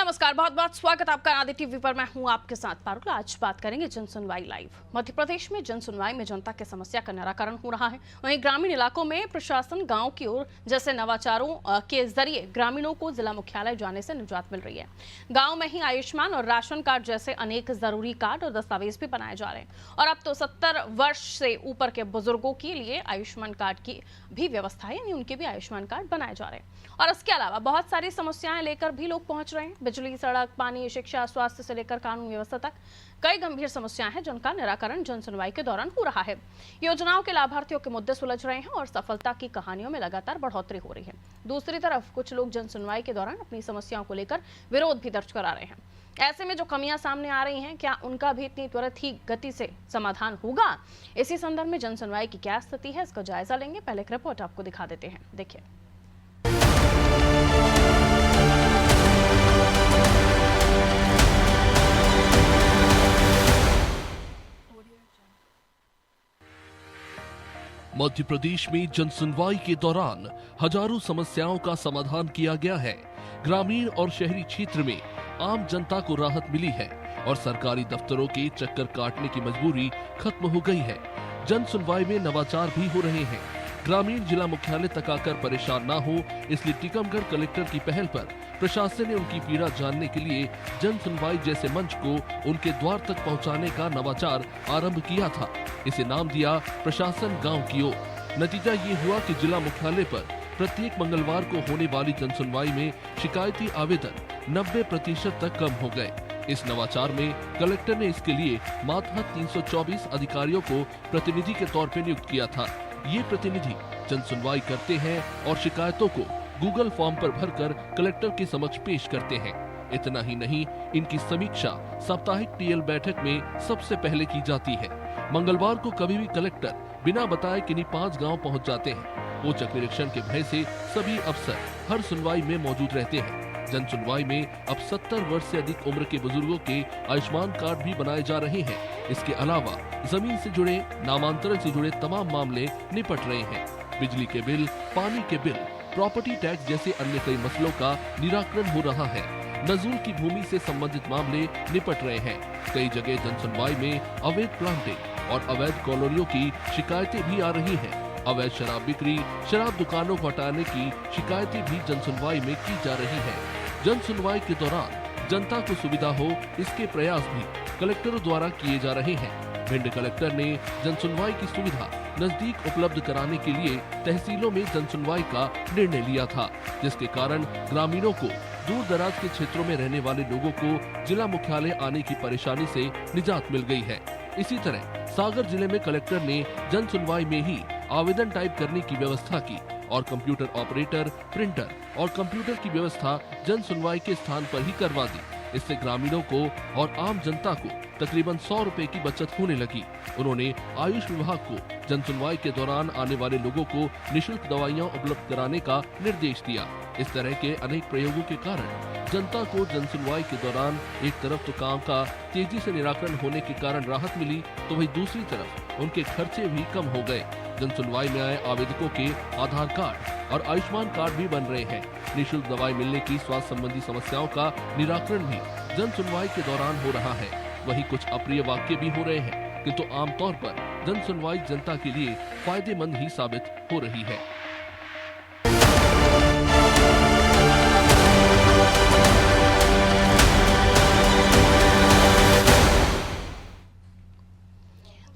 नमस्कार, बहुत बहुत स्वागत आपका आदि टीवी पर। मैं हूं आपके साथ पारुल। आज बात करेंगे जन सुनवाई लाइव। मध्य प्रदेश में जन सुनवाई में जनता की समस्या का निराकरण हो रहा है। वहीं ग्रामीण इलाकों में प्रशासन गांव की ओर जैसे नवाचारों के जरिए ग्रामीणों को जिला मुख्यालय जाने से निजात मिल रही है। गाँव में ही आयुष्मान और राशन कार्ड जैसे अनेक जरूरी कार्ड और दस्तावेज भी बनाए जा रहे हैं। और अब तो 70 वर्ष से ऊपर के बुजुर्गों के लिए आयुष्मान कार्ड की भी व्यवस्था है, यानी उनके भी आयुष्मान कार्ड बनाए जा रहे हैं। और इसके अलावा बहुत सारी समस्याएं लेकर भी लोग पहुंच रहे हैं। बिजली, सड़क, पानी, शिक्षा, स्वास्थ्य से लेकर कानून व्यवस्था तक कई गंभीर समस्याएं हैं जिनका निराकरण जन सुनवाई के दौरान हो रहा है। योजनाओं के लाभार्थियों के मुद्दे सुलझ रहे हैं और सफलता की कहानियों में लगातार बढ़ोतरी हो रही है। दूसरी तरफ कुछ लोग जन सुनवाई के दौरान अपनी समस्याओं को लेकर विरोध भी दर्ज करा रहे हैं। ऐसे में जो कमियां सामने आ रही हैं, क्या उनका भी इतनी त्वरित ही गति से समाधान होगा? इसी संदर्भ में जन सुनवाई की क्या स्थिति है, इसका जायजा लेंगे। पहले एक रिपोर्ट आपको दिखा देते हैं, देखिए। मध्य प्रदेश में जन सुनवाई के दौरान हजारों समस्याओं का समाधान किया गया है। ग्रामीण और शहरी क्षेत्र में आम जनता को राहत मिली है और सरकारी दफ्तरों के चक्कर काटने की मजबूरी खत्म हो गई है। जन सुनवाई में नवाचार भी हो रहे हैं। ग्रामीण जिला मुख्यालय तक आकर परेशान न हो, इसलिए टीकमगढ़ कलेक्टर की पहल पर प्रशासन ने उनकी पीड़ा जानने के लिए जन सुनवाई जैसे मंच को उनके द्वार तक पहुंचाने का नवाचार आरंभ किया था। इसे नाम दिया प्रशासन गांव की ओर। नतीजा ये हुआ कि जिला मुख्यालय पर प्रत्येक मंगलवार को होने वाली जन सुनवाई में शिकायती आवेदन 90% तक कम हो गए। इस नवाचार में कलेक्टर ने इसके लिए मातहत 324 अधिकारियों को प्रतिनिधि के तौर पर नियुक्त किया था। ये प्रतिनिधि जन सुनवाई करते हैं और शिकायतों को गूगल फॉर्म पर भरकर कलेक्टर के समक्ष पेश करते हैं। इतना ही नहीं, इनकी समीक्षा साप्ताहिक टीएल बैठक में सबसे पहले की जाती है। मंगलवार को कभी भी कलेक्टर बिना बताए किन्हीं 5 गांव पहुंच जाते हैं। औचक निरीक्षण के भय से सभी अफसर हर सुनवाई में मौजूद रहते हैं। जन सुनवाई में अब 70 वर्ष से अधिक उम्र के बुजुर्गों के आयुष्मान कार्ड भी बनाए जा रहे हैं। इसके अलावा जमीन से जुड़े, नामांतरण से जुड़े तमाम मामले निपट रहे हैं। बिजली के बिल, पानी के बिल, प्रॉपर्टी टैक्स जैसे अन्य कई मसलों का निराकरण हो रहा है। नजूल की भूमि से संबंधित मामले निपट रहे हैं। कई जगह जन सुनवाई में अवैध प्लांटिंग और अवैध कॉलोनियों की शिकायतें भी आ रही हैं। अवैध शराब बिक्री, शराब दुकानों को हटाने की शिकायतें भी जन सुनवाई में की जा रही है। जन सुनवाई के दौरान जनता को सुविधा हो, इसके प्रयास भी कलेक्टरों द्वारा किए जा रहे हैं। भिंड कलेक्टर ने जन सुनवाई की सुविधा नजदीक उपलब्ध कराने के लिए तहसीलों में जन सुनवाई का निर्णय लिया था, जिसके कारण ग्रामीणों को, दूर दराज के क्षेत्रों में रहने वाले लोगों को जिला मुख्यालय आने की परेशानी से निजात मिल गई है। इसी तरह सागर जिले में कलेक्टर ने जन सुनवाई में ही आवेदन टाइप करने की व्यवस्था की और कंप्यूटर ऑपरेटर, प्रिंटर और कंप्यूटर की व्यवस्था जन सुनवाई के स्थान पर ही करवा दी। इससे ग्रामीणों को और आम जनता को तकरीबन 100 रुपए की बचत होने लगी। उन्होंने आयुष विभाग को जन सुनवाई के दौरान आने वाले लोगों को निःशुल्क दवाइयां उपलब्ध कराने का निर्देश दिया। इस तरह के अनेक प्रयोगों के कारण जनता को जन सुनवाई के दौरान एक तरफ तो काम का तेजी से निराकरण होने के कारण राहत मिली, तो वहीं दूसरी तरफ उनके खर्चे भी कम हो गए। जन सुनवाई में आए आवेदकों के आधार कार्ड और आयुष्मान कार्ड भी बन रहे हैं। निःशुल्क दवाई मिलने की स्वास्थ्य संबंधी समस्याओं का निराकरण भी जन सुनवाई के दौरान हो रहा है। वहीं कुछ अप्रिय वाक्य भी हो रहे हैं, किंतु आमतौर पर जन सुनवाई जनता के लिए फायदेमंद ही साबित हो रही है।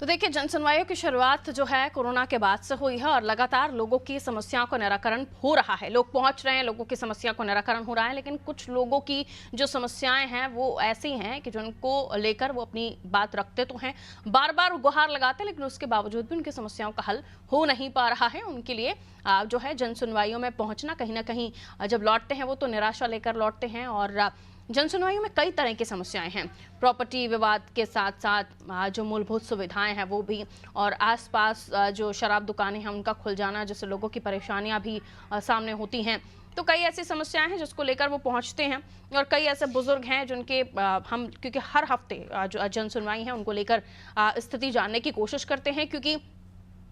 तो देखिए, जन सुनवाइयों की शुरुआत जो है कोरोना के बाद से हुई है और लगातार लोगों की समस्याओं का निराकरण हो रहा है। लोग पहुंच रहे हैं, लोगों की समस्या को निराकरण हो रहा है। लेकिन कुछ लोगों की जो समस्याएं हैं वो ऐसी हैं कि जिनको लेकर वो अपनी बात रखते तो हैं, बार बार गुहार लगाते हैं, लेकिन उसके बावजूद भी उनकी समस्याओं का हल हो नहीं पा रहा है। उनके लिए जो है जन सुनवाइयों में पहुंचना कहीं ना कहीं जब लौटते हैं वो तो निराशा लेकर लौटते हैं। और जन सुनवाइयों में कई तरह की समस्याएं हैं। प्रॉपर्टी विवाद के साथ साथ जो मूलभूत सुविधाएं हैं वो भी, और आसपास जो शराब दुकानें हैं उनका खुल जाना, जिससे लोगों की परेशानियां भी सामने होती हैं। तो कई ऐसी समस्याएं हैं जिसको लेकर वो पहुंचते हैं। और कई ऐसे बुजुर्ग हैं जिनके हम क्योंकि हर हफ्ते जो जन सुनवाई है उनको लेकर स्थिति जानने की कोशिश करते हैं, क्योंकि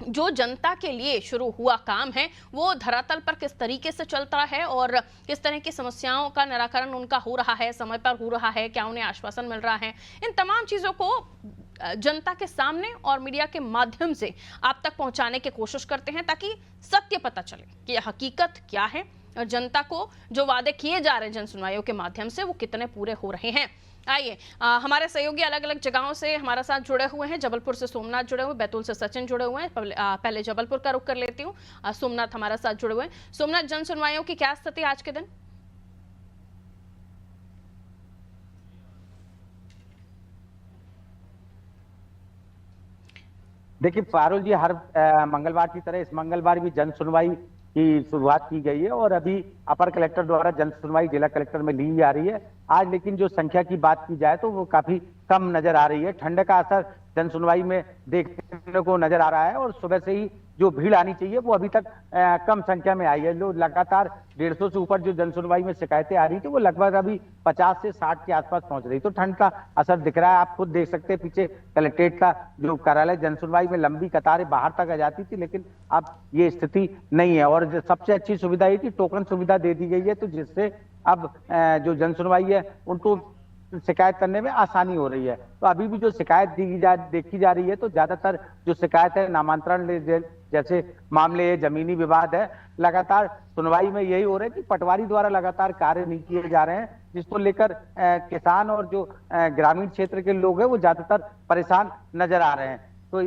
जो जनता के लिए शुरू हुआ काम है वो धरातल पर किस तरीके से चलता है और किस तरह की समस्याओं का निराकरण उनका हो रहा है, समय पर हो रहा है, क्या उन्हें आश्वासन मिल रहा है, इन तमाम चीजों को जनता के सामने और मीडिया के माध्यम से आप तक पहुंचाने की कोशिश करते हैं ताकि सत्य पता चले कि यह हकीकत क्या है और जनता को जो वादे किए जा रहे हैं जन सुनवाइयों के माध्यम से वो कितने पूरे हो रहे हैं। आइए हमारे सहयोगी अलग अलग जगहों से हमारे साथ जुड़े हुए हैं। जबलपुर से सोमनाथ जुड़े हुए, बैतूल से सचिन जुड़े हुए हैं। पहले जबलपुर का रुख कर लेती हूँ। सोमनाथ हमारे साथ जुड़े हुए हैं। सोमनाथ, जन सुनवाइयों की क्या स्थिति आज के दिन? देखिए पारुल जी, हर मंगलवार की तरह इस मंगलवार भी जन सुनवाई की शुरुआत की गई है और अभी अपर कलेक्टर द्वारा जन सुनवाई जिला कलेक्टर में ली जा रही है आज। लेकिन जो संख्या की बात की जाए तो वो काफी कम नजर आ रही है। ठंड का असर जन सुनवाई में देखने को नजर आ रहा है और सुबह से ही जो भीड़ आनी चाहिए वो अभी तक कम संख्या में आई है। जो लगातार 150 से ऊपर जो जन सुनवाई में शिकायतें आ रही थी वो लगभग अभी 50 से 60 के आसपास पहुंच रही। तो ठंड का असर दिख रहा है। आप खुद देख सकते हैं पीछे कलेक्ट्रेट का जो कार्यालय, जन सुनवाई में लंबी कतारें बाहर तक आ जाती थी, लेकिन अब ये स्थिति नहीं है। और सबसे अच्छी सुविधा ये कि टोकन सुविधा दे दी गई है, तो जिससे अब जो जन सुनवाई है उनको शिकायत करने में आसानी हो रही है। तो अभी भी जो शिकायत देखी जा रही है तो ज्यादातर जो शिकायत है नामांतरण जैसे मामले, जमीनी विवाद है, लगातार सुनवाई में यही हो रहा है कि पटवारी द्वारा लगातार कार्य नहीं किए जा रहे हैं, जिसको लेकर किसान और जो ग्रामीण क्षेत्र के लोग हैं वो ज्यादातर परेशान नजर आ रहे हैं। तो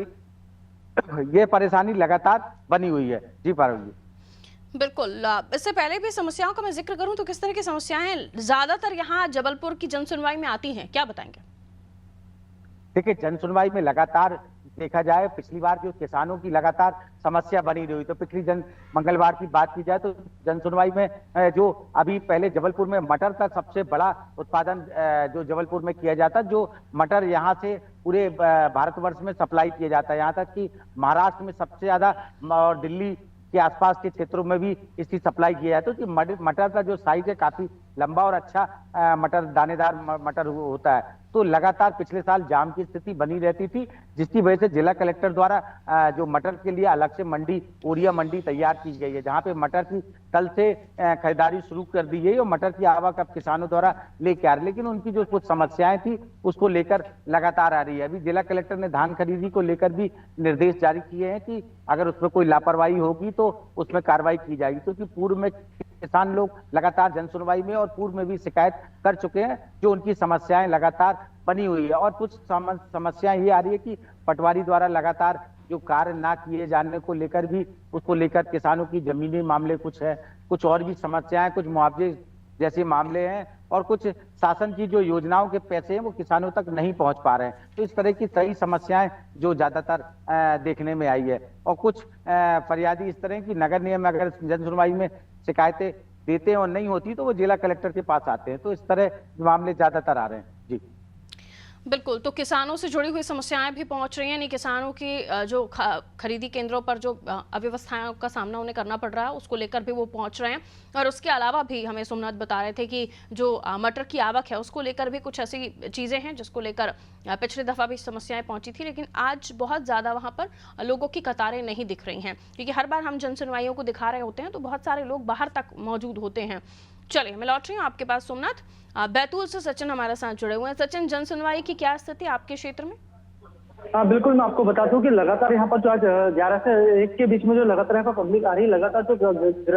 ये परेशानी लगातार बनी हुई है। जी पारुल जी। बिल्कुल, इससे पहले भी समस्याओं का मैं जिक्र करूं तो किस तरह की समस्याएं ज्यादातर यहाँ जबलपुर की जन सुनवाई में आती हैं, क्या बताएंगे? देखिए जन सुनवाई में लगातार देखा जाए, पिछली बार जो किसानों की लगातार समस्या बनी रही, तो पिछली मंगलवार की बात की जाए तो जन सुनवाई में जो अभी पहले जबलपुर में मटर का सबसे बड़ा उत्पादन जो जबलपुर में किया जाता, जो मटर यहाँ से पूरे भारतवर्ष में सप्लाई किया जाता है, यहाँ तक कि महाराष्ट्र में सबसे ज्यादा और दिल्ली के आसपास के क्षेत्रों में भी इसकी सप्लाई किया जाता है। तो मटर का जो साइज है काफी लंबा और अच्छा मटर, दानेदार मटर होता है। तो लगातार पिछले साल जाम की स्थिति बनी रहती थी, जिसकी वजह से जिला कलेक्टर द्वारा जो मटर के लिए अलग से मंडी, ओरिया मंडी तैयार की गई है, जहां पे मटर की कल से खरीदारी शुरू कर दी गई और मटर की आवक अब किसानों द्वारा लेके आ रही। लेकिन उनकी जो कुछ समस्याएं थी उसको लेकर लगातार आ रही है। अभी जिला कलेक्टर ने धान खरीदी को लेकर भी निर्देश जारी किए हैं कि अगर उसमें कोई लापरवाही होगी तो उसमें कार्रवाई की जाएगी, क्योंकि पूर्व में किसान लोग लगातार जन सुनवाई में और पूर्व में भी शिकायत कर चुके हैं, जो उनकी समस्याएं लगातार बनी हुई है। और कुछ समस्याएं ये आ रही है कि पटवारी द्वारा लगातार जो कार्य ना किए जाने को लेकर भी, उसको लेकर किसानों की जमीनी मामले कुछ है, कुछ और भी समस्याएं, कुछ मुआवजे जैसे मामले हैं और कुछ शासन की जो योजनाओं के पैसे हैं वो किसानों तक नहीं पहुंच पा रहे हैं। तो इस तरह की कई समस्याएं जो ज्यादातर देखने में आई है। और कुछ फरियादी इस तरह की नगर निगम अगर जन सुनवाई में शिकायतें देते हैं और नहीं होती तो वो जिला कलेक्टर के पास आते हैं। तो इस तरह मामले ज्यादातर आ रहे हैं। जी बिल्कुल, तो किसानों से जुड़ी हुई समस्याएं भी पहुंच रही हैं, यानी किसानों की जो खरीदी केंद्रों पर जो अव्यवस्थाओं का सामना उन्हें करना पड़ रहा है उसको लेकर भी वो पहुंच रहे हैं। और उसके अलावा भी हमें सोमनाथ बता रहे थे कि जो मटर की आवक है उसको लेकर भी कुछ ऐसी चीज़ें हैं जिसको लेकर पिछली दफ़ा भी समस्याएं पहुंची थी, लेकिन आज बहुत ज़्यादा वहाँ पर लोगों की कतारें नहीं दिख रही हैं, क्योंकि हर बार हम जन सुनवाइयों को दिखा रहे होते हैं तो बहुत सारे लोग बाहर तक मौजूद होते हैं। चलिए मैं लौट रही हूँ आपके पास सोमनाथ। बैतूल से सचिन हमारे साथ जुड़े हुए हैं। सचिन, जन सुनवाई की क्या स्थिति आपके क्षेत्र में? हाँ बिल्कुल, मैं आपको बता दूं कि लगातार यहाँ पर जो आज 11 से 1 के बीच में जो लगातार यहाँ पर पब्लिक आ रही है, लगातार जो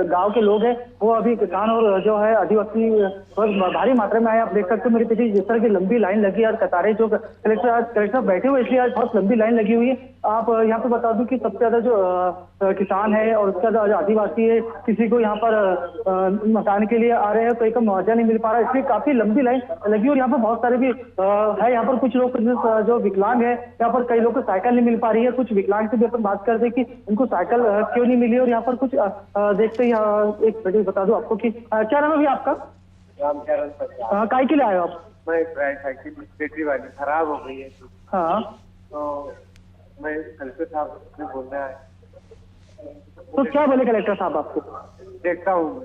गांव के लोग हैं वो अभी किसान और जो है आदिवासी भारी मात्रा में आए। आप देख सकते हो मेरे पीछे जिस तरह की लंबी लाइन लगी और कतारें, जो कलेक्टर बैठे हुए इसलिए आज बहुत लंबी लाइन लगी हुई है। आप यहाँ पे बता दूं कि सबसे ज्यादा जो किसान है और उसका जो आदिवासी है, किसी को यहाँ पर मकान के लिए आ रहे हैं तो एक मुआवजा नहीं मिल पा रहा है, इसलिए काफी लंबी लाइन लगी। और यहाँ पर बहुत सारे भी है, यहाँ पर कुछ लोग जो विकलांग है, यहाँ पर कई लोग को साइकिल नहीं मिल पा रही है। कुछ विकलांग से भी अपन बात करते हैं कि उनको साइकिल क्यों नहीं मिली। और यहाँ पर कुछ देखते ही एक वीडियो बता दूं आपको कि क्या नाम है भैया आपका? रामचरण। काय के लिए आए हो आप? मैं साइकिल बैटरी वाली खराब हो गई है। हाँ, तो मैं कलेक्टर साहब से बोलना है। तो क्या बोले कलेक्टर साहब आपको? देखता हूँ।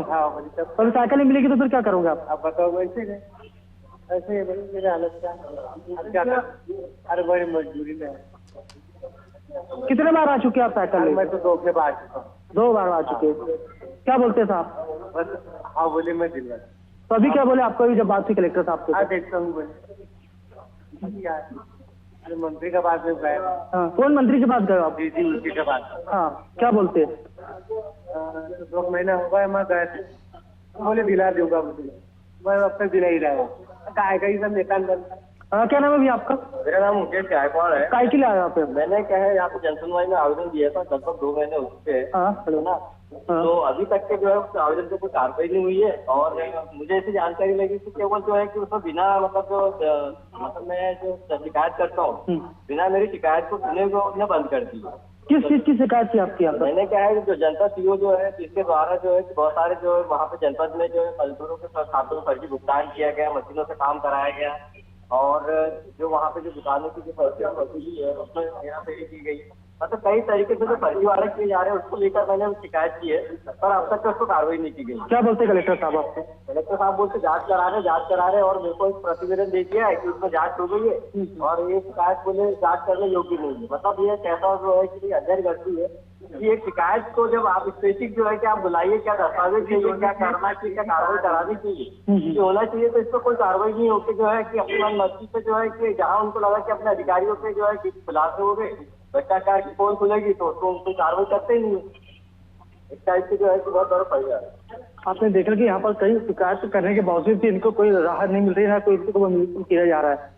हाँ, तो साइकिल नहीं मिलेगी तो फिर क्या करोगे आप? बताओ। ऐसे ही भाई मेरे हालत क्या, अरे बड़ी मजबूरी में है। कितने बार आ चुके हैं आप साइकिल लेके? मैं तो 2 के बाद आ चुका हूँ। 2 बार आ चुके हैं। क्या बोलते हैं साहब? बस हाँ बोले मैं दिल में। तो अभी क्या बोले आपको? अभी जब बात हुई कलेक्टर साहब से हाँ देखता हूँ बोले यार, अरे मंत्री के पास में गए। हाँ, कौन मंत्री के पास गए आप? जी उसी के पास। हाँ, क्या बोलते हैं? 2 महीने हो गए मैं गए थे, बोले दिला दूंगा मुझे, मैं अब तक दिला ही रहा हूँ। काय का ही सब निकाल बंद। क्या नाम है भैया आपका? मेरा नाम मुकेश गायकवाड़ है। काय के लिए आया यहाँ पे? मैंने क्या है यहाँ पे जनसुनवाई में आवेदन दिया था, लगभग 2 महीने हो चुके हैं। हाँ, है ना? तो अभी तक के जो है उस आवेदन पे कोई कार्रवाई नहीं हुई है और मुझे ऐसी जानकारी लगी कि केवल जो है कि उसमें बिना मतलब मैं जो शिकायत करता हूँ, बिना मेरी शिकायत को सुने हुए उसने बंद कर दी। किस चीज की शिकायत थी आपकी यहाँ पर? मैंने क्या है जो जनता सीओ जो है जिसके द्वारा जो है बहुत सारे जो है वहाँ पे जनपद में जो है मजदूरों के खातों में फर्जी भुगतान किया गया, मशीनों से काम कराया गया और जो वहाँ पे जो दुकानों की जो फर्जी वसूली है उसमें हेराफेरी की गई। मतलब कई तरीके से जो फर्जीवाड़े किए जा रहे हैं उसको लेकर मैंने शिकायत की है, पर अब तक उसको कार्रवाई नहीं की गई। क्या बोलते कलेक्टर साहब आपको? कलेक्टर साहब बोलते जांच करा रहे और मेरे को एक प्रतिवेदन दे दिया है कि उसमें जांच हो गई है और ये शिकायत बोले जांच करने योग्य नहीं है। मतलब ये कैसा जो है कि अन्याय करती है कि एक शिकायत को जब आप स्पेसिफिक जो है कि आप बुलाइए, क्या दस्तावेज चाहिए, क्या करना चाहिए, क्या कार्रवाई करानी चाहिए, ये होना चाहिए। तो इस पर कोई कार्रवाई नहीं होती जो है कि अपनी मनमर्जी से जो है कि जहाँ उनको लगा कि अपने अधिकारियों पे जो है कि खुलासे हो गए, भ्रष्टाचार की पोल खुलेगी तो उसको उनको कार्रवाई करते ही नहीं है। इस टाइप से जो है कि बहुत बड़ा पड़ जा रहा है। आपने देखा कि यहाँ पर कई शिकायत करने के बावजूद भी इनको कोई राहत नहीं मिल रही है, कोई इनको किया जा रहा है।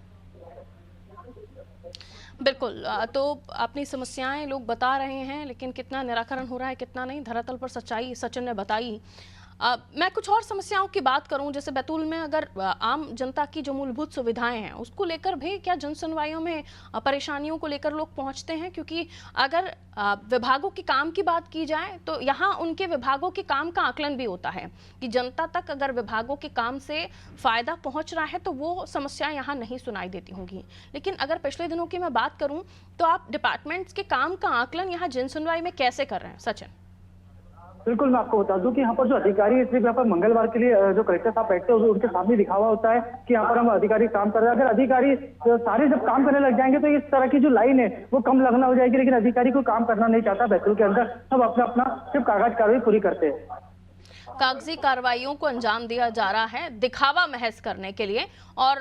बिल्कुल, तो अपनी समस्याएं लोग बता रहे हैं, लेकिन कितना निराकरण हो रहा है कितना नहीं, धरातल पर सच्चाई सचिन ने बताई। मैं कुछ और समस्याओं की बात करूं, जैसे बैतूल में अगर आम जनता की जो मूलभूत सुविधाएं हैं उसको लेकर भी क्या जन सुनवाइयों में परेशानियों को लेकर लोग पहुंचते हैं? क्योंकि अगर विभागों के काम की बात की जाए तो यहाँ उनके विभागों के काम का आकलन भी होता है कि जनता तक अगर विभागों के काम से फायदा पहुंच रहा है तो वो समस्याएं यहाँ नहीं सुनाई देती होंगी। लेकिन अगर पिछले दिनों की मैं बात करूं तो आप डिपार्टमेंट्स के काम का आकलन यहाँ जन सुनवाई में कैसे कर रहे हैं सचिन? बिल्कुल, मैं आपको बता दूं कि यहाँ पर जो अधिकारी सिर्फ यहाँ पर मंगलवार के लिए जो कलेक्टर साहब बैठते हैं उनके सामने लिखा हुआ होता है कि यहाँ पर हम अधिकारी काम कर रहे हैं। अगर अधिकारी सारे जब काम करने लग जाएंगे तो इस तरह की जो लाइन है वो कम लगना हो जाएगी, लेकिन अधिकारी को काम करना नहीं चाहता बैतूल के अंदर, सब अपना अपना सिर्फ कागज कार्रवाई पूरी करते हैं। कागजी कार्रवाइयों को अंजाम दिया जा रहा है दिखावा महज करने के लिए, और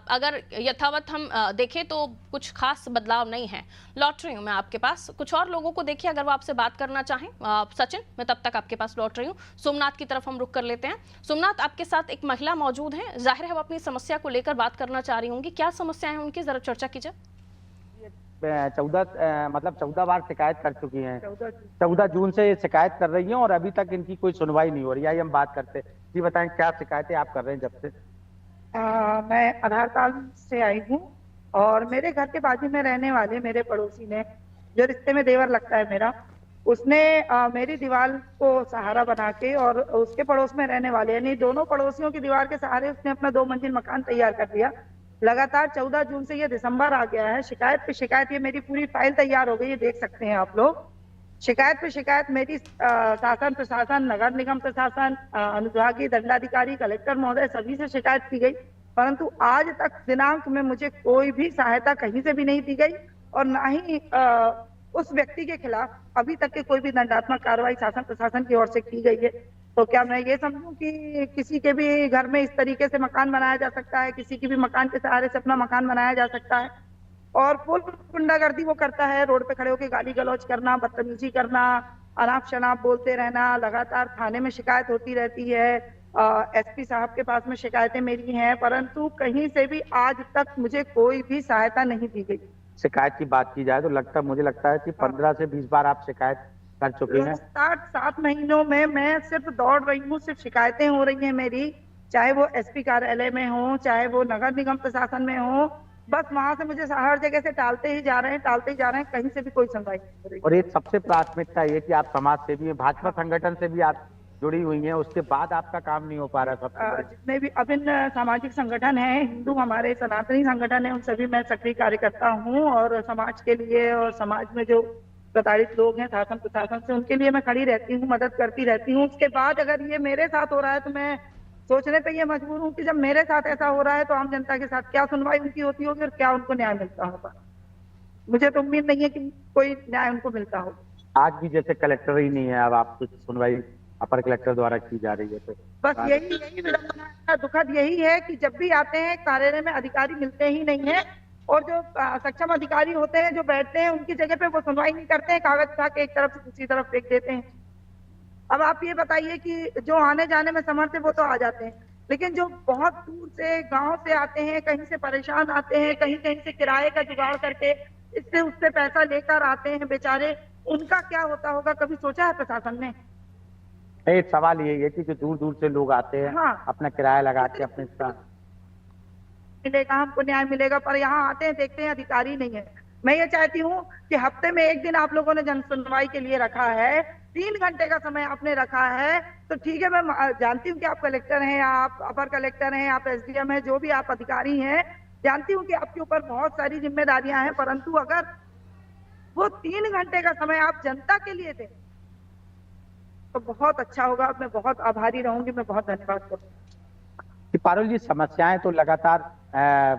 अगर यथावत हम देखें तो कुछ खास बदलाव नहीं है। लौट रही हूँ मैं आपके पास, कुछ और लोगों को देखिए अगर वो आपसे बात करना चाहें सचिन, मैं तब तक आपके पास लौट रही हूँ। सोमनाथ की तरफ हम रुख कर लेते हैं। सोमनाथ, आपके साथ एक महिला मौजूद है, जाहिर है वो अपनी समस्या को लेकर बात करना चाह रही होंगी। क्या समस्या है उनकी, जरा चर्चा कीजिए। 14 बार शिकायत कर चुकी हैं। 14 जून से ये शिकायत कर रही हैं और अभी तक इनकी कोई सुनवाई नहीं हो रही है। हम बात करते जी, बताएं क्या शिकायतें आप कर रहे हैं जब से? मैं आधार कार्ड से आई हूँ और मेरे घर के बाजू में रहने वाले मेरे पड़ोसी ने, जो रिश्ते में देवर लगता है मेरा, उसने मेरी दीवार को सहारा बना के और उसके पड़ोस में रहने वाले यानी दोनों पड़ोसियों की दीवार के सहारे उसने अपना 2 मंजिल मकान तैयार कर दिया। लगातार 14 जून से ये दिसंबर आ गया है, शिकायत पे शिकायत, ये मेरी पूरी फाइल तैयार हो गई है, देख सकते हैं आप लोग। शिकायत पे शिकायत मेरी शासन प्रशासन, नगर निगम प्रशासन, अनुविभागीय दंडाधिकारी, कलेक्टर महोदय सभी से शिकायत की गई, परंतु आज तक दिनांक में मुझे कोई भी सहायता कहीं से भी नहीं दी गई और ना ही उस व्यक्ति के खिलाफ अभी तक के कोई भी दंडात्मक कार्रवाई शासन प्रशासन की ओर से की गई है। तो क्या मैं ये समझूं कि किसी के भी घर में इस तरीके से मकान बनाया जा सकता है, किसी की भी मकान के सहारे से अपना मकान बनाया जा सकता है? और फुल गुंडागर्दी वो करता है, रोड पे खड़े होकर गाली गलौज करना, बदतमीजी करना, अनाप शनाप बोलते रहना, लगातार थाने में शिकायत होती रहती है, एसपी साहब के पास में शिकायतें मेरी हैं, परंतु कहीं से भी आज तक मुझे कोई भी सहायता नहीं दी गई। शिकायत की बात की जाए तो मुझे लगता है कि 15 से 20 बार आप शिकायत कर चुके हैं। 7 महीनों में मैं सिर्फ दौड़ रही हूँ, सिर्फ शिकायतें हो रही हैं मेरी, चाहे वो एसपी कार्यालय में हो, चाहे वो नगर निगम प्रशासन में हो, बस वहां से मुझे हर जगह से टालते ही जा रहे हैं, कहीं से भी कोई सुनवाई नहीं हो रही। और एक सबसे प्राथमिकता ये कि आप समाज सेवी हैं, भाजपा संगठन से भी आप जुड़ी हुई हैं, उसके बाद आपका काम नहीं हो पा रहा। सबसे जितने भी अभिन्न सामाजिक संगठन हैं, हिंदू हमारे सनातनी संगठन है, उन सभी मैं सक्रिय कार्यकर्ता हूँ और समाज के लिए और समाज में जो प्रताड़ित लोग हैं शासन प्रशासन से, उनके लिए मैं खड़ी रहती हूँ, मदद करती रहती हूँ। उसके बाद अगर ये मेरे साथ हो रहा है तो मैं सोचने पे ये मजबूर हूँ कि जब मेरे साथ ऐसा हो रहा है तो आम जनता के साथ क्या सुनवाई उनकी होती होगी और क्या उनको न्याय मिलता होगा। मुझे तो उम्मीद नहीं है कि कोई न्याय उनको मिलता हो। आज भी जैसे कलेक्टर ही नहीं है, अब आप कुछ सुनवाई अपर कलेक्टर द्वारा की जा रही है, तो बस यही विडंबना है, दुखद यही है कि जब भी आते हैं कार्यालय में अधिकारी मिलते ही नहीं है, और जो सक्षम अधिकारी होते हैं जो बैठते हैं उनकी जगह पे वो सुनवाई नहीं करते हैं, कागज उठा के एक तरफ से दूसरी तरफ फेंक देते हैं। अब आप ये बताइए कि जो आने जाने में समर्थ है वो तो आ जाते हैं, लेकिन जो बहुत दूर से गांव से आते हैं, कहीं से परेशान आते हैं, कहीं कहीं से किराए का जुगाड़ करके इससे उससे पैसा लेकर आते हैं बेचारे, उनका क्या होता होगा, कभी सोचा है प्रशासन ने? एक सवाल यही है कि जो दूर दूर से लोग आते हैं, हाँ। अपना किराया लगा के अपने मिलेगा, हमको न्याय मिलेगा, पर यहाँ आते हैं देखते हैं अधिकारी नहीं है। मैं ये चाहती हूँ कि हफ्ते में एक दिन आप लोगों ने जन सुनवाई के लिए रखा है, 3 घंटे का समय आपने रखा है, तो ठीक है, मैं जानती हूँ कि आप कलेक्टर हैं, आप अपर कलेक्टर हैं, आप SDM हैं, जो भी आप अधिकारी हैं, जानती हूँ कि आपके ऊपर बहुत सारी जिम्मेदारियां हैं, परंतु अगर वो 3 घंटे का समय आप जनता के लिए दें तो बहुत अच्छा होगा। मैं बहुत आभारी रहूंगी, मैं बहुत धन्यवाद करूंगी। पारुल जी, समस्याएं तो लगातार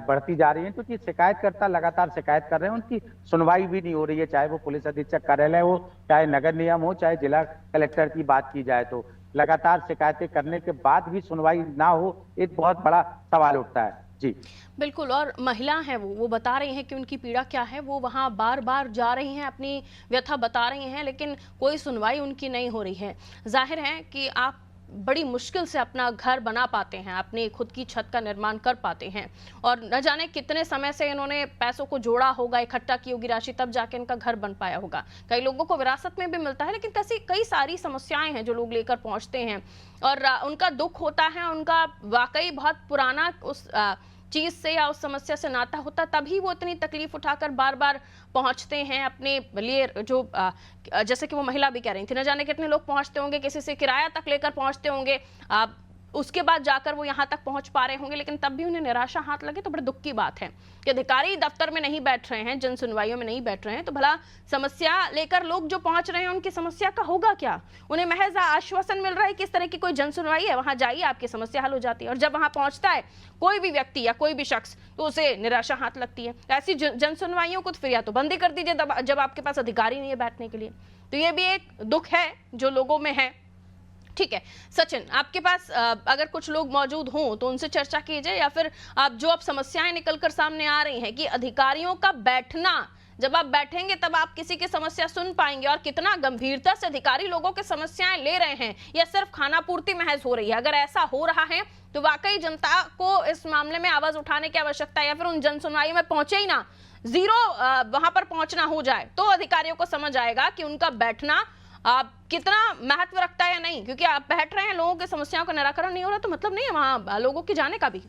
बढ़ती जा रही हैं, क्योंकि शिकायतकर्ता लगातार शिकायत कर रहे हैं, उनकी सुनवाई भी नहीं हो रही है, चाहे वो पुलिस अधीक्षक कार्यालय हो, चाहे नगर निगम हो, चाहे जिला कलेक्टर की बात की जाए, तो लगातार शिकायतें करने के बाद भी सुनवाई ना हो, एक बहुत बड़ा सवाल उठता है। जी बिल्कुल, और महिला हैं वो बता रही हैं कि उनकी पीड़ा क्या है, वो वहाँ बार बार जा रही हैं, अपनी व्यथा बता रही हैं, लेकिन कोई सुनवाई उनकी नहीं हो रही है। जाहिर है कि आप बड़ी मुश्किल से अपना घर बना पाते हैं, अपनी खुद की छत का निर्माण कर पाते हैं, और न जाने कितने समय से इन्होंने पैसों को जोड़ा होगा, इकट्ठा की होगी राशि, तब जाके इनका घर बन पाया होगा। कई लोगों को विरासत में भी मिलता है, लेकिन कई सारी समस्याएं हैं जो लोग लेकर पहुंचते हैं, और उनका दुख होता है, उनका वाकई बहुत पुराना उस चीज से या उस समस्या से नाता होता, तभी वो इतनी तकलीफ उठाकर बार बार पहुंचते हैं अपने लिए। जो जैसे कि वो महिला भी कह रही थी, न जाने कितने लोग पहुंचते होंगे, किसी से किराया तक लेकर पहुंचते होंगे, उसके बाद जाकर वो यहाँ तक पहुंच पा रहे होंगे, लेकिन तब भी उन्हें निराशा हाथ लगे तो बड़े दुख की बात है कि अधिकारी दफ्तर में नहीं बैठ रहे हैं, जन सुनवाइयों में नहीं बैठ रहे हैं, तो भला समस्या लेकर लोग जो पहुंच रहे हैं उनकी समस्या का होगा क्या? उन्हें महज आश्वासन मिल रहा है कि इस तरह की कोई जन सुनवाई है, वहां जाइए आपकी समस्या हल हो जाती है, और जब वहां पहुंचता है कोई भी व्यक्ति या कोई भी शख्स तो उसे निराशा हाथ लगती है। ऐसी जन सुनवाइयों को तो फिर या तो बंद ही कर दीजिए जब आपके पास अधिकारी नहीं है बैठने के लिए। तो ये भी एक दुख है जो लोगों में है। ठीक है सचिन, आपके पास अगर कुछ लोग मौजूद हों तो उनसे चर्चा कीजिए, या फिर आप जो अब समस्याएं निकलकर सामने आ रही हैं कि अधिकारियों का बैठना, जब आप बैठेंगे तब आप किसी की समस्या सुन पाएंगे, और कितना गंभीरता से अधिकारी लोगों की समस्याएं ले रहे हैं, या सिर्फ खाना पूर्ति महज हो रही है। अगर ऐसा हो रहा है तो वाकई जनता को इस मामले में आवाज उठाने की आवश्यकता है, या फिर उन जन सुनवाई में पहुंचे ही ना, जीरो वहां पर पहुंचना हो जाए, तो अधिकारियों को समझ आएगा कि उनका बैठना कितना महत्व रखता है या नहीं। क्योंकि आप बैठ रहे हैं, लोगों की समस्याओं का निराकरण नहीं हो रहा, तो मतलब नहीं है वहां लोगों के जाने का भी।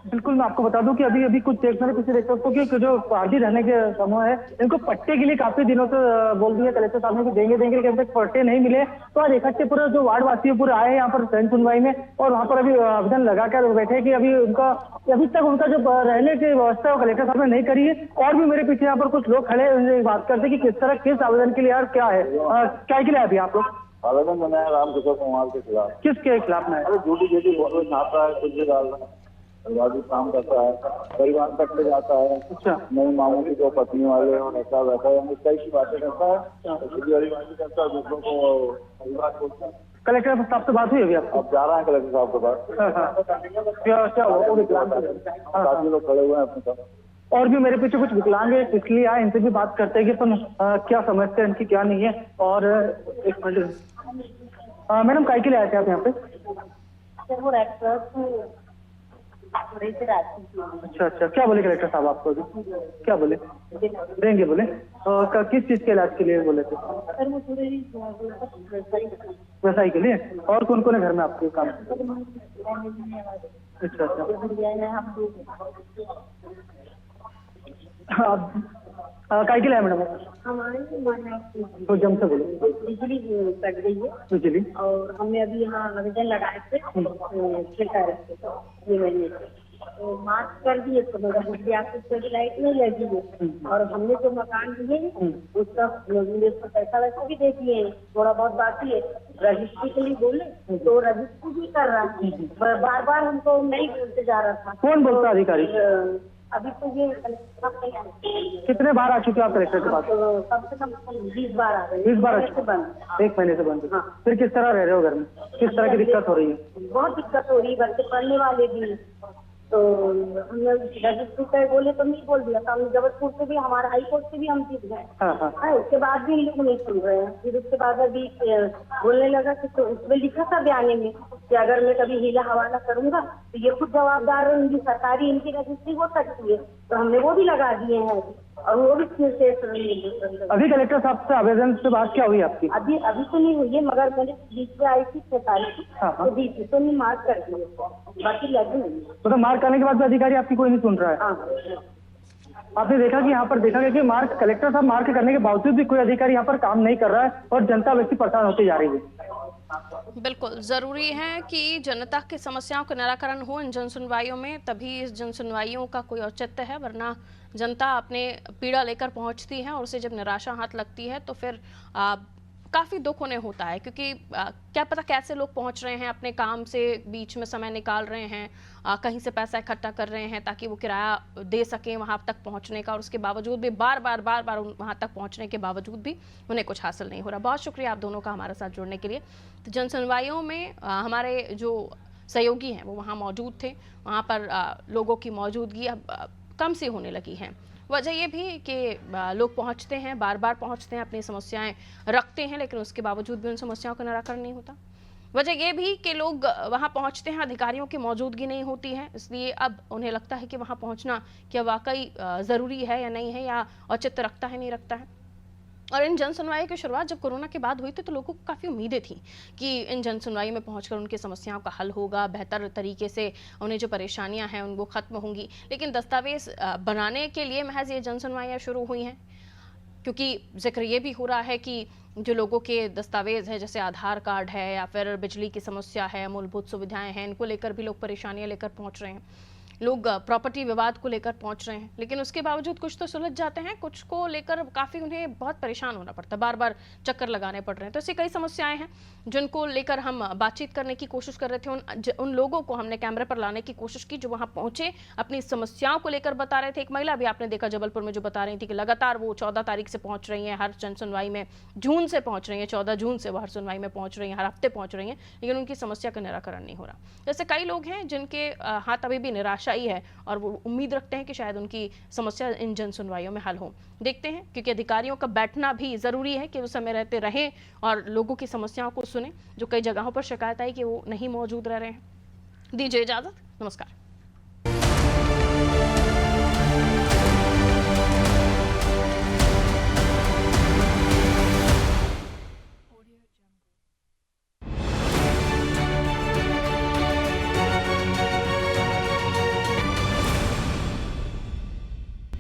बिल्कुल, मैं आपको बता दूं कि अभी कुछ मैंने कुछ देखा कि जो पार्टी रहने के समूह है, इनको पट्टे के लिए काफी दिनों से बोल दिया कलेक्टर साहब ने कि देंगे, लेकिन अभी तक पट्टे नहीं मिले। तो आज इकट्ठे पूरे जो वार्ड वासी पूरे आए यहाँ पर जन सुनवाई में, और वहाँ पर अभी आवेदन लगाकर बैठे कि अभी तक उनका जो रहने की व्यवस्था है कलेक्टर साहब ने नहीं करी है। और भी मेरे पीछे यहाँ पर कुछ लोग खड़े बात करते कि किस तरह किस आवेदन के लिए यार क्या है, क्या के लिए अभी आप लोग आवेदन बनाया रामकिशोर कुमार के खिलाफ? किसके खिलाफ में? अरे झूठी छापता है, कुछ भी डाल रहा है, वाजिब काम करता है, परिवार तक ले जाता है। अच्छा, नई मामू की जो पत्नी वाले हैं ऐसा वैसा कई सी बातें करता है, जल्दीबाजी करता है, दूसरों को परिवार बोलता है। कलेक्टर साहब से बात हुई अभी आपको? अब जा रहा है कलेक्टर साहब के पास, काफी लोग खड़े हुए हैं अपने साथ। और भी मेरे पीछे कुछ विकलांग है, इसलिए आए, इनसे भी बात करते हैं कि अपन क्या समझते हैं इनकी क्या नहीं है। और एक मिनट मैडम, काय के लिए आए थे आप यहाँ पे? अच्छा, क्या बोले कलेक्टर साहब आपको अभी? क्या बोले? देंगे बोले? किस चीज के इलाज के लिए बोले थे? व्यवसाय के लिए। और कौन कौन है घर में आपके काम? अच्छा, काय के लिए मैडम? तो जम से बोलो। बिजली कट गई है, बिजली, और हमने अभी यहाँ आवेदन लगाए थे ये महीने से, तो मार्च कर दिए, तो मगर बिजली आपको लाइट नहीं लगी है, और हमने जो मकान दिए हैं उसका पैसा वैसा भी दे दिए हैं, थोड़ा बहुत बाकी है। रजिस्ट्री के लिए बोले तो रजिस्ट्री भी कर रहा है, बार बार हमको नहीं बोलते जा रहा था। कौन बोलता अधिकारी? अभी तो ये कलेक्टर साहब नहीं आए। कितने बार आ चुके हो आप कलेक्टर के पास? तो कम से कम 20 बार आ गए। 20 बार आ से चुके? बंद। 1 महीने से बंद। हाँ। फिर किस तरह रह रहे हो घर में? किस तरह की दिक्कत हो रही है? बहुत दिक्कत हो रही है, बच्चे पढ़ने वाले भी। तो हमने रजिस्ट्री पे बोले तो नहीं बोल दिया था, हमने जबलपुर से भी, हमारा हाई कोर्ट से भी हम जीत गए। हाँ हाँ। हाँ, उसके बाद भी इन लोग नहीं सुन रहे हैं। फिर उसके बाद अभी बोलने लगा कि तो उसमें लिखा था बयाने में कि अगर मैं कभी हीला हवाला करूंगा तो ये खुद जवाबदार रहेंगी, सरकारी इनकी रजिस्ट्री हो सकती है। तो हमने वो भी लगा दिए हैं और वो भी शेष अभी कलेक्टर साहब से आवेदन से बात क्या हुई आपकी? अभी तो नहीं हुई है, मगर मैंने बीच में आई थी 6 तारीख हाँ, हाँ। तो बीच में तो नहीं मार्क कर दिए, बाकी लगे नहीं। तो मार्क करने के बाद भी अधिकारी आपकी कोई नहीं सुन रहा है? हाँ, आपने देखा कि यहाँ पर देखा गया कि मार्क कलेक्टर साहब मार्क करने के बावजूद भी कोई अधिकारी यहाँ पर काम नहीं कर रहा है और जनता व्यक्ति परेशान होती जा रही है। बिल्कुल जरूरी है कि जनता की समस्याओं का निराकरण हो इन जन सुनवाइयों में, तभी इस जन सुनवाइयों का कोई औचित्य है। वरना जनता अपने पीड़ा लेकर पहुंचती है और उसे जब निराशा हाथ लगती है तो फिर काफ़ी दुख उन्हें होता है, क्योंकि क्या पता कैसे लोग पहुंच रहे हैं, अपने काम से बीच में समय निकाल रहे हैं, कहीं से पैसा इकट्ठा कर रहे हैं ताकि वो किराया दे सकें वहां तक पहुंचने का, और उसके बावजूद भी बार बार वहां तक पहुंचने के बावजूद भी उन्हें कुछ हासिल नहीं हो रहा। बहुत शुक्रिया आप दोनों का हमारे साथ जुड़ने के लिए। तो जन सुनवाइयों में हमारे जो सहयोगी हैं वो वहाँ मौजूद थे, वहाँ पर लोगों की मौजूदगी अब कम सी होने लगी है। वजह ये भी कि लोग पहुंचते हैं, बार बार पहुंचते हैं, अपनी समस्याएं रखते हैं, लेकिन उसके बावजूद भी उन समस्याओं का निराकरण नहीं होता। वजह ये भी कि लोग वहां पहुंचते हैं, अधिकारियों की मौजूदगी नहीं होती है, इसलिए अब उन्हें लगता है कि वहां पहुंचना क्या वाकई ज़रूरी है या नहीं है, या औचित्य रखता है नहीं रखता है। और इन जन सुनवाई की शुरुआत जब कोरोना के बाद हुई थी तो लोगों को काफ़ी उम्मीदें थी कि इन जन सुनवाई में पहुंचकर उनकी समस्याओं का हल होगा, बेहतर तरीके से उन्हें जो परेशानियां हैं वो ख़त्म होंगी। लेकिन दस्तावेज बनाने के लिए महज ये जन सुनवाइयाँ शुरू हुई हैं, क्योंकि जिक्र ये भी हो रहा है कि जो लोगों के दस्तावेज है, जैसे आधार कार्ड है या फिर बिजली की समस्या है, मूलभूत सुविधाएँ हैं, इनको लेकर भी लोग परेशानियाँ लेकर पहुँच रहे हैं। लोग प्रॉपर्टी विवाद को लेकर पहुंच रहे हैं, लेकिन उसके बावजूद कुछ तो सुलझ जाते हैं, कुछ को लेकर काफ़ी उन्हें बहुत परेशान होना पड़ता है, बार बार चक्कर लगाने पड़ रहे हैं। तो ऐसी कई समस्याएं हैं जिनको लेकर हम बातचीत करने की कोशिश कर रहे थे। उन लोगों को हमने कैमरे पर लाने की कोशिश की जो वहां पहुंचे, अपनी समस्याओं को लेकर बता रहे थे। एक महिला भी आपने देखा जबलपुर में जो बता रही थी कि लगातार वो 14 तारीख से पहुंच रही हैं, हर जन सुनवाई में जून से पहुंच रही हैं, 14 जून से वो हर सुनवाई में पहुंच रही हैं, हर हफ्ते पहुंच रही हैं, लेकिन उनकी समस्या का निराकरण नहीं हो रहा। ऐसे कई लोग हैं जिनके हाथ अभी भी निराशा ही है और वो उम्मीद रखते हैं कि शायद उनकी समस्या इन जन सुनवाइयों में हल हो। देखते हैं, क्योंकि अधिकारियों का बैठना भी ज़रूरी है कि वो समय रहते रहें और लोगों की समस्याओं को सुने। जो कई जगहों पर शिकायत आई कि वो नहीं मौजूद रह रहे हैं। दीजिए इजाज़त, नमस्कार।